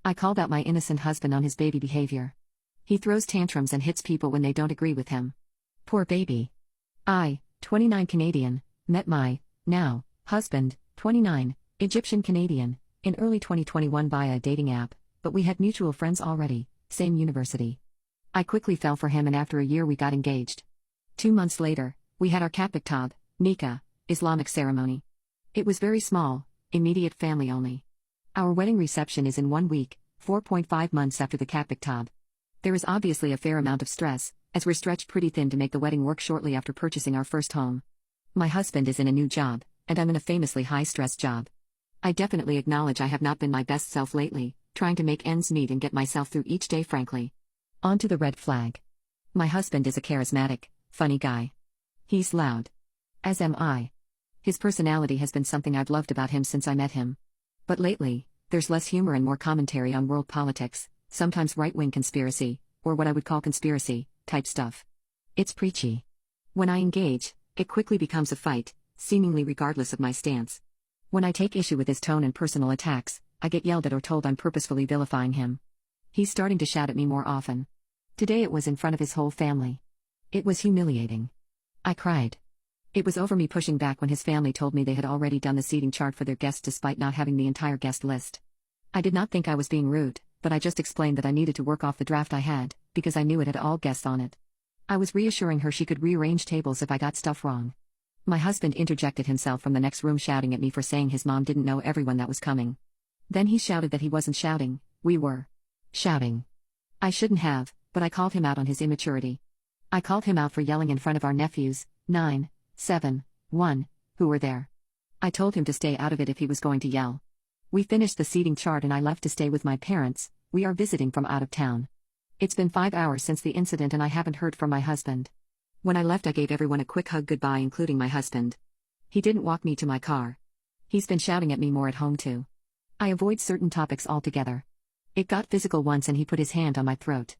I called out my innocent husband on his baby behavior. He throws tantrums and hits people when they don't agree with him. Poor baby. I, 29 Canadian, met my, now, husband, 29, Egyptian Canadian, in early 2021 via a dating app, but we had mutual friends already, same university. I quickly fell for him and after a year we got engaged. 2 months later, we had our Katbiktab, nikah, Islamic ceremony. It was very small, immediate family only. Our wedding reception is in 1 week, 4.5 months after the Katbiktab. There is obviously a fair amount of stress, as we're stretched pretty thin to make the wedding work shortly after purchasing our first home. My husband is in a new job, and I'm in a famously high-stress job. I definitely acknowledge I have not been my best self lately, trying to make ends meet and get myself through each day frankly. On to the red flag. My husband is a charismatic, funny guy. He's loud. As am I. His personality has been something I've loved about him since I met him. But lately, there's less humor and more commentary on world politics, sometimes right-wing conspiracy, or what I would call conspiracy, type stuff. It's preachy. When I engage, it quickly becomes a fight, seemingly regardless of my stance. When I take issue with his tone and personal attacks, I get yelled at or told I'm purposefully vilifying him. He's starting to shout at me more often. Today it was in front of his whole family. It was humiliating. I cried. It was over me pushing back when his family told me they had already done the seating chart for their guests despite not having the entire guest list. I did not think I was being rude, but I just explained that I needed to work off the draft I had, because I knew it had all guests on it. I was reassuring her she could rearrange tables if I got stuff wrong. My husband interjected himself from the next room shouting at me for saying his mom didn't know everyone that was coming. Then he shouted that he wasn't shouting, we were shouting. I shouldn't have, but I called him out on his immaturity. I called him out for yelling in front of our nephews, 9, 7, 1, who were there. I told him to stay out of it if he was going to yell. We finished the seating chart and I left to stay with my parents. We are visiting from out of town. It's been 5 hours since the incident and I haven't heard from my husband. When I left I gave everyone a quick hug goodbye including my husband. He didn't walk me to my car. He's been shouting at me more at home too. I avoid certain topics altogether. It got physical once and he put his hand on my throat.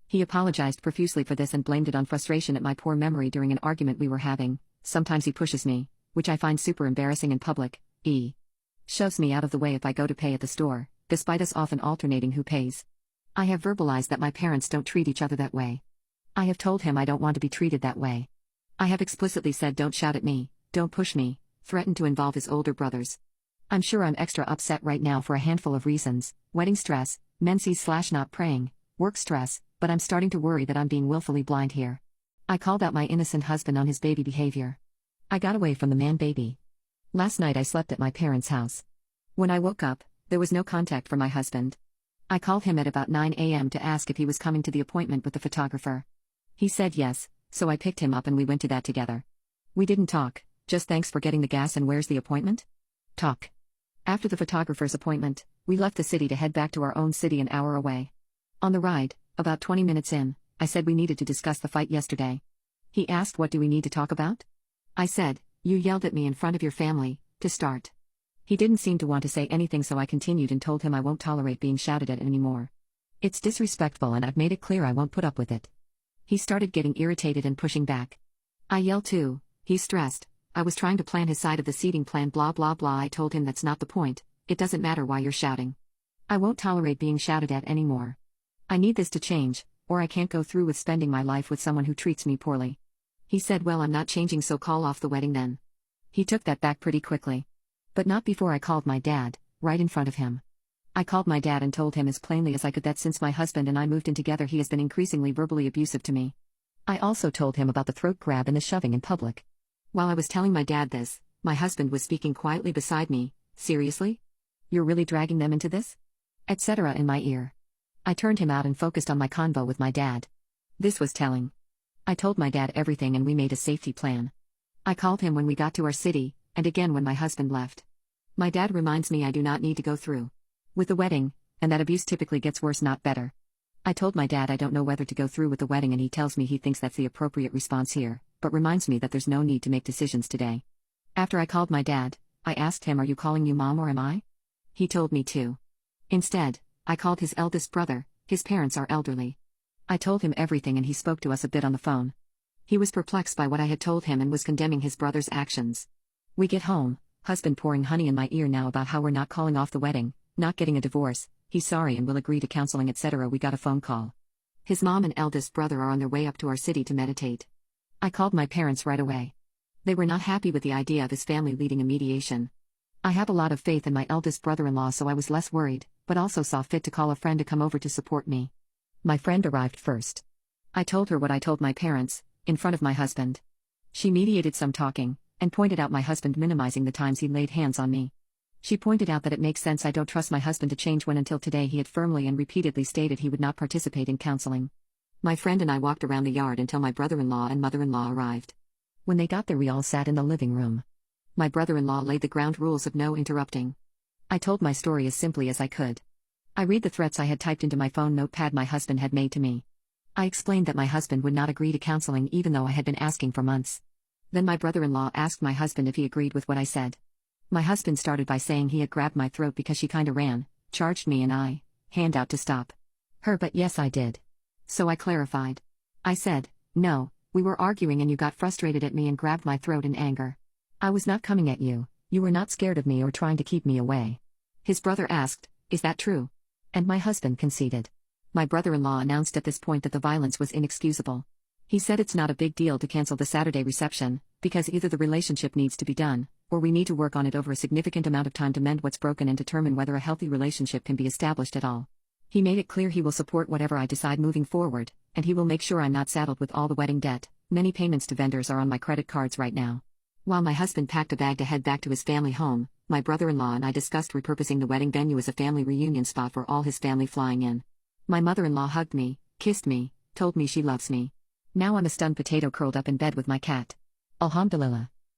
He apologized profusely for this and blamed it on frustration at my poor memory during an argument we were having. Sometimes he pushes me, which I find super embarrassing in public. He shoves me out of the way if I go to pay at the store, despite us often alternating who pays. I have verbalized that my parents don't treat each other that way. I have told him I don't want to be treated that way. I have explicitly said don't shout at me, don't push me, threatened to involve his older brothers. I'm sure I'm extra upset right now for a handful of reasons: wedding stress, menses/not praying, work stress, but I'm starting to worry that I'm being willfully blind here. I called out my innocent husband on his baby behavior. I got away from the man baby. Last night I slept at my parents' house. When I woke up, there was no contact from my husband. I called him at about 9 a.m. to ask if he was coming to the appointment with the photographer. He said yes, so I picked him up and we went to that together. We didn't talk, just thanks for getting the gas and where's the appointment? Talk. After the photographer's appointment, we left the city to head back to our own city an hour away. On the ride, about 20 minutes in, I said we needed to discuss the fight yesterday. He asked what do we need to talk about? I said, you yelled at me in front of your family, to start. He didn't seem to want to say anything so I continued and told him I won't tolerate being shouted at anymore. It's disrespectful and I've made it clear I won't put up with it. He started getting irritated and pushing back. I yelled too, he's stressed. I was trying to plan his side of the seating plan blah blah blah. I told him that's not the point, it doesn't matter why you're shouting. I won't tolerate being shouted at anymore. I need this to change, or I can't go through with spending my life with someone who treats me poorly. He said well I'm not changing so call off the wedding then. He took that back pretty quickly. But not before I called my dad, right in front of him. I called my dad and told him as plainly as I could that since my husband and I moved in together he has been increasingly verbally abusive to me. I also told him about the throat grab and the shoving in public. While I was telling my dad this, my husband was speaking quietly beside me. Seriously? You're really dragging them into this? Etc. in my ear. I turned him out and focused on my convo with my dad. This was telling. I told my dad everything and we made a safety plan. I called him when we got to our city, and again when my husband left. My dad reminds me I do not need to go through with the wedding, and that abuse typically gets worse not better. I told my dad I don't know whether to go through with the wedding and he tells me he thinks that's the appropriate response here, but reminds me that there's no need to make decisions today. After I called my dad, I asked him are you calling you mom or am I? He told me to. Instead, I called his eldest brother, his parents are elderly. I told him everything and he spoke to us a bit on the phone. He was perplexed by what I had told him and was condemning his brother's actions. We get home, husband pouring honey in my ear now about how we're not calling off the wedding, not getting a divorce, He's sorry and will agree to counseling, etc. We got a phone call. His mom and eldest brother are on their way up to our city to meditate. I called my parents right away. They were not happy with the idea of his family leading a mediation. I have a lot of faith in my eldest brother-in-law, so I was less worried, but also saw fit to call a friend to come over to support me. My friend arrived first. I told her what I told my parents, in front of my husband. She mediated some talking, and pointed out my husband minimizing the times he laid hands on me. She pointed out that it makes sense I don't trust my husband to change when until today he had firmly and repeatedly stated he would not participate in counseling. My friend and I walked around the yard until my brother-in-law and mother-in-law arrived. When they got there, we all sat in the living room. My brother-in-law laid the ground rules of no interrupting. I told my story as simply as I could. I read the threats I had typed into my phone notepad my husband had made to me. I explained that my husband would not agree to counseling even though I had been asking for months. Then my brother-in-law asked my husband if he agreed with what I said. My husband started by saying he had grabbed my throat because she kinda ran, charged me and I, hand out to stop her, but yes I did. So I clarified. I said, no, we were arguing and you got frustrated at me and grabbed my throat in anger. I was not coming at you, you were not scared of me or trying to keep me away. His brother asked, is that true? And my husband conceded. My brother-in-law announced at this point that the violence was inexcusable. He said it's not a big deal to cancel the Saturday reception, because either the relationship needs to be done, or we need to work on it over a significant amount of time to mend what's broken and determine whether a healthy relationship can be established at all. He made it clear he will support whatever I decide moving forward, and he will make sure I'm not saddled with all the wedding debt. Many payments to vendors are on my credit cards right now. While my husband packed a bag to head back to his family home, my brother-in-law and I discussed repurposing the wedding venue as a family reunion spot for all his family flying in. My mother-in-law hugged me, kissed me, told me she loves me. Now I'm a stunned potato curled up in bed with my cat. Alhamdulillah.